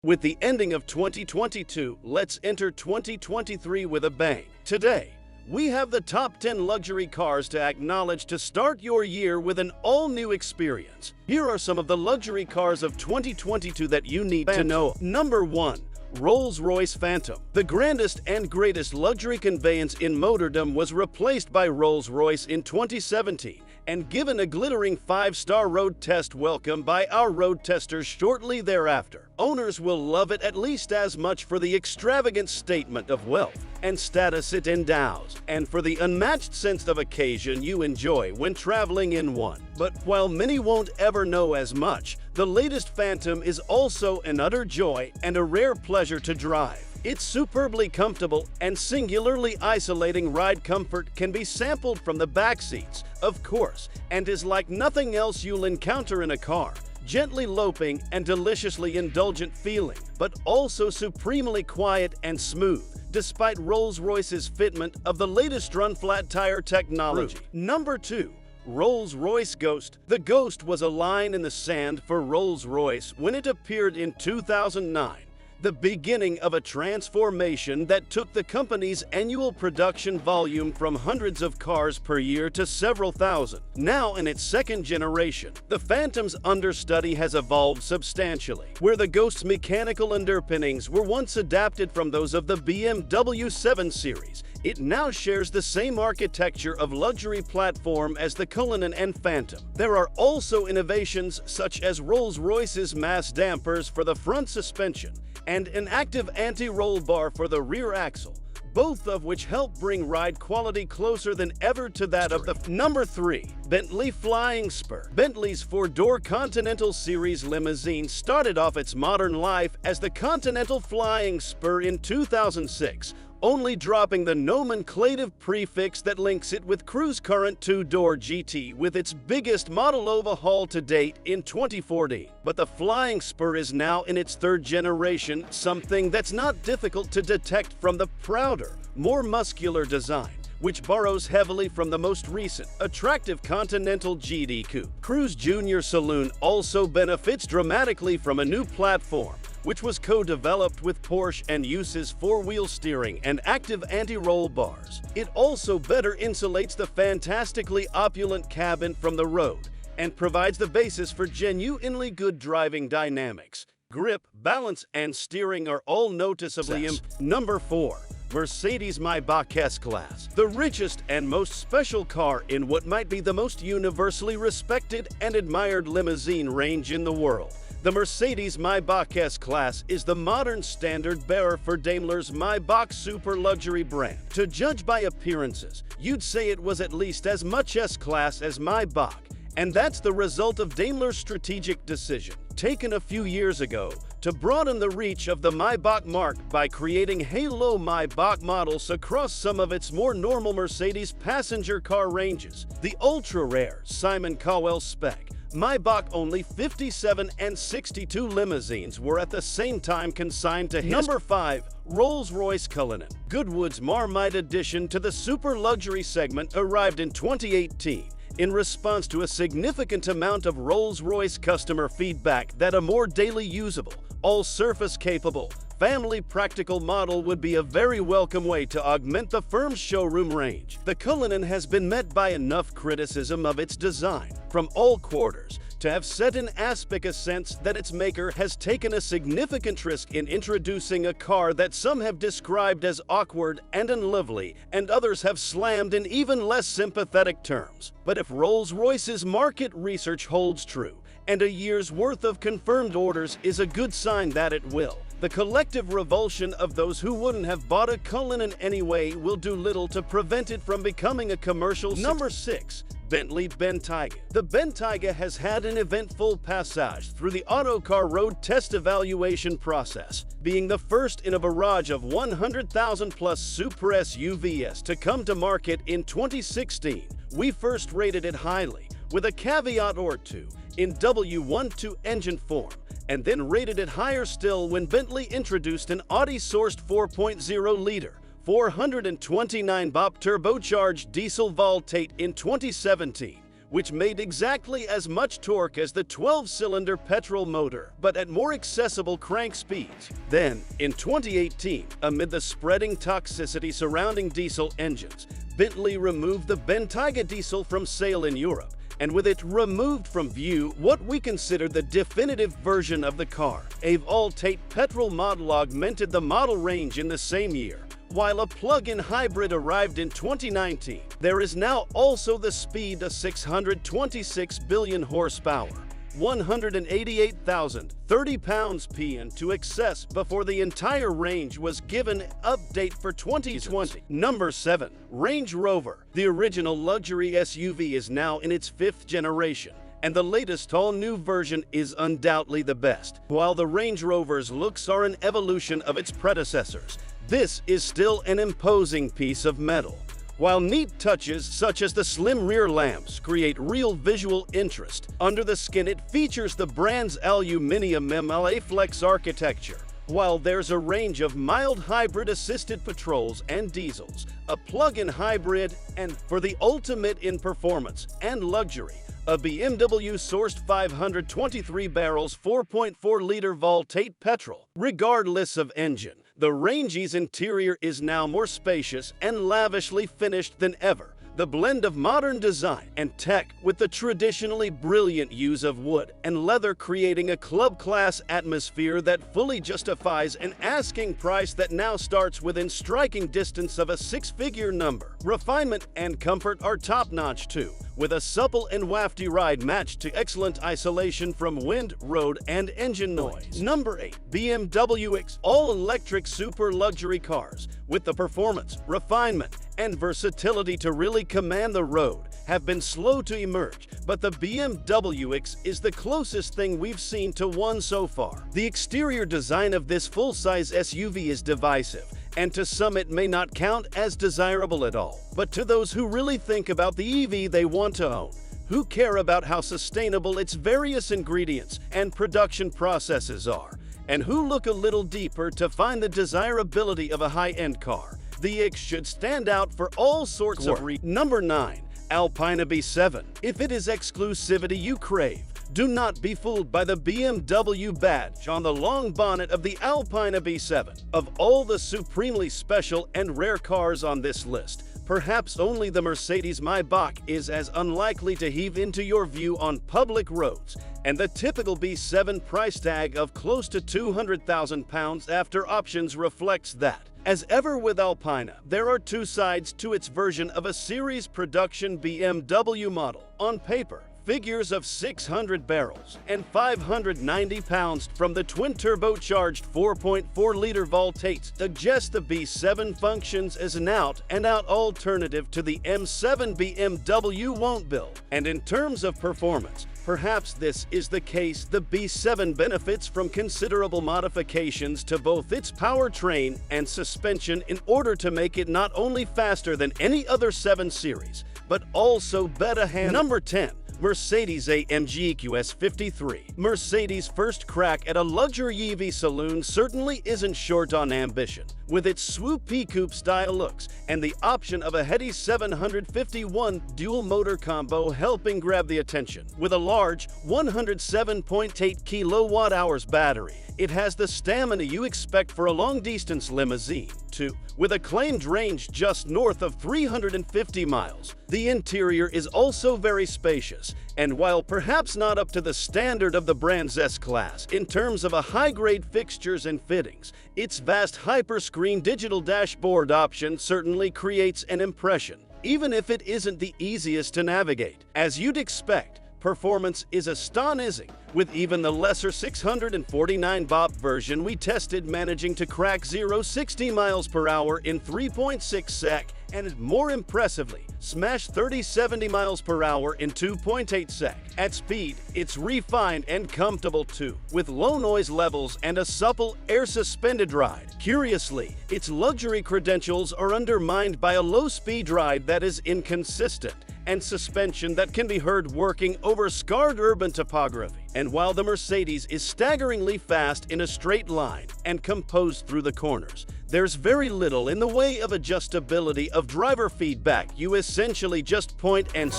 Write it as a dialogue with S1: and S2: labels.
S1: With the ending of 2022, let's enter 2023 with a bang. Today, we have the top 10 luxury cars to acknowledge to start your year with an all-new experience. Here are some of the luxury cars of 2022 that you need to know. Number 1. Rolls-Royce Phantom. The grandest and greatest luxury conveyance in motordom was replaced by Rolls-Royce in 2017 and given a glittering 5-star road test welcome by our road testers shortly thereafter. Owners will love it at least as much for the extravagant statement of wealth and status it endows, and for the unmatched sense of occasion you enjoy when traveling in one. But while many won't ever know as much, the latest Phantom is also an utter joy and a rare pleasure to drive. Its superbly comfortable and singularly isolating ride comfort can be sampled from the back seats, of course, and is like nothing else you'll encounter in a car. Gently loping and deliciously indulgent feeling, but also supremely quiet and smooth, despite Rolls-Royce's fitment of the latest run-flat tire technology. Number 2. Rolls-Royce Ghost. The Ghost was a line in the sand for Rolls-Royce when it appeared in 2009. The beginning of a transformation that took the company's annual production volume from hundreds of cars per year to several thousand. Now in its second generation, the Phantom's understudy has evolved substantially. Where the Ghost's mechanical underpinnings were once adapted from those of the BMW 7 Series, it now shares the same architecture of luxury platform as the Cullinan and Phantom. There are also innovations such as Rolls-Royce's mass dampers for the front suspension and an active anti-roll bar for the rear axle, both of which help bring ride quality closer than ever to that of the Number 3. Bentley Flying Spur. Bentley's four-door Continental Series limousine started off its modern life as the Continental Flying Spur in 2006, only dropping the nomenclative prefix that links it with Cruise Current 2-door GT with its biggest model overhaul to date in 2014. But the Flying Spur is now in its third generation, something that's not difficult to detect from the prouder, more muscular design, which borrows heavily from the most recent, attractive Continental GT Coupe. Cruise Junior Saloon also benefits dramatically from a new platform, which was co-developed with Porsche and uses four-wheel steering and active anti-roll bars. It also better insulates the fantastically opulent cabin from the road and provides the basis for genuinely good driving dynamics. Grip, balance, and steering are all noticeably Number 4. Mercedes-Maybach S-Class. The richest and most special car in what might be the most universally respected and admired limousine range in the world. The Mercedes-Maybach S-Class is the modern standard bearer for Daimler's Maybach super luxury brand. To judge by appearances, you'd say it was at least as much S-Class as Maybach, and that's the result of Daimler's strategic decision, taken a few years ago, to broaden the reach of the Maybach marque by creating halo Maybach models across some of its more normal Mercedes passenger car ranges. The ultra-rare Simon Cowell spec Maybach only 57 and 62 limousines were at the same time consigned to Number 5. Rolls-Royce Cullinan. Goodwood's Marmite addition to the super luxury segment arrived in 2018 in response to a significant amount of Rolls-Royce customer feedback that a more daily usable, all-surface capable, family practical model would be a very welcome way to augment the firm's showroom range. The Cullinan has been met by enough criticism of its design from all quarters to have set in aspect a sense that its maker has taken a significant risk in introducing a car that some have described as awkward and unlovely, and others have slammed in even less sympathetic terms. But if Rolls-Royce's market research holds true, and a year's worth of confirmed orders is a good sign that it will, the collective revulsion of those who wouldn't have bought a Cullinan anyway will do little to prevent it from becoming a commercial. Number 6. Bentley Bentayga. The Bentayga has had an eventful passage through the Autocar road test evaluation process, being the first in a barrage of 100,000-plus super SUVs to come to market in 2016. We first rated it highly, with a caveat or two, in W12 engine form, and then rated it higher still when Bentley introduced an Audi-sourced 4.0-liter 429 bop turbocharged diesel Voltate in 2017, which made exactly as much torque as the 12-cylinder petrol motor, but at more accessible crank speeds. Then, in 2018, amid the spreading toxicity surrounding diesel engines, Bentley removed the Bentayga diesel from sale in Europe, and with it removed from view what we consider the definitive version of the car. A Voltate petrol model augmented the model range in the same year, while a plug-in hybrid arrived in 2019. There is now also the speed of 626 billion horsepower, 188,030 pounds-ps to access before the entire range was given update for 2020. Number 7. Range Rover. The original luxury SUV is now in its 5th generation, and the latest all-new version is undoubtedly the best. While the Range Rover's looks are an evolution of its predecessors, this is still an imposing piece of metal. While neat touches such as the slim rear lamps create real visual interest, under the skin it features the brand's aluminum MLA Flex architecture. While there's a range of mild hybrid-assisted patrols and diesels, a plug-in hybrid, and for the ultimate in performance and luxury, a BMW-sourced 523 barrels 4.4-liter Voltate petrol. Regardless of engine, the Range's interior is now more spacious and lavishly finished than ever. The blend of modern design and tech with the traditionally brilliant use of wood and leather creating a club-class atmosphere that fully justifies an asking price that now starts within striking distance of a 6-figure number. Refinement and comfort are top-notch too, with a supple and wafty ride matched to excellent isolation from wind, road, and engine noise. Number 8. BMW X. All-electric super luxury cars with the performance, refinement, and versatility to really command the road have been slow to emerge, but the BMW X is the closest thing we've seen to one so far. The exterior design of this full-size SUV is divisive, and to some it may not count as desirable at all. But to those who really think about the EV they want to own, who care about how sustainable its various ingredients and production processes are, and who look a little deeper to find the desirability of a high-end car, the X should stand out for all sorts of reasons. Number 9. Alpina B7. If it is exclusivity you crave, do not be fooled by the BMW badge on the long bonnet of the Alpina B7. Of all the supremely special and rare cars on this list, perhaps only the Mercedes Maybach is as unlikely to heave into your view on public roads, and the typical B7 price tag of close to £200,000 after options reflects that. As ever with Alpina, there are two sides to its version of a series production BMW model. On paper, figures of 600 barrels and 590 pounds from the twin-turbocharged 4.4-liter Voltates suggest the B7 functions as an out-and-out alternative to the M7 BMW won't build. And in terms of performance, perhaps this is the case. The B7 benefits from considerable modifications to both its powertrain and suspension in order to make it not only faster than any other 7 Series, but also better handled. Number 10. Mercedes-AMG EQS 53. Mercedes' first crack at a luxury EV saloon certainly isn't short on ambition. With its swoopy coupe-style looks and the option of a heady 751 dual-motor combo helping grab the attention. With a large 107.8 kilowatt-hours battery, it has the stamina you expect for a long-distance limousine, too. With a claimed range just north of 350 miles, the interior is also very spacious, and while perhaps not up to the standard of the brand's S-Class in terms of a high-grade fixtures and fittings, its vast hyper-screen digital dashboard option certainly creates an impression, even if it isn't the easiest to navigate. As you'd expect, performance is astonishing, with even the lesser 649 BOP version we tested managing to crack 0-60 miles per hour in 3.6 sec, and more impressively, smash 30-70 miles per hour in 2.8 sec. At speed, it's refined and comfortable too, with low noise levels and a supple, air-suspended ride. Curiously, its luxury credentials are undermined by a low-speed ride that is inconsistent, and suspension that can be heard working over scarred urban topography. And while the Mercedes is staggeringly fast in a straight line and composed through the corners, There's very little in the way of adjustability of driver feedback. You essentially just point and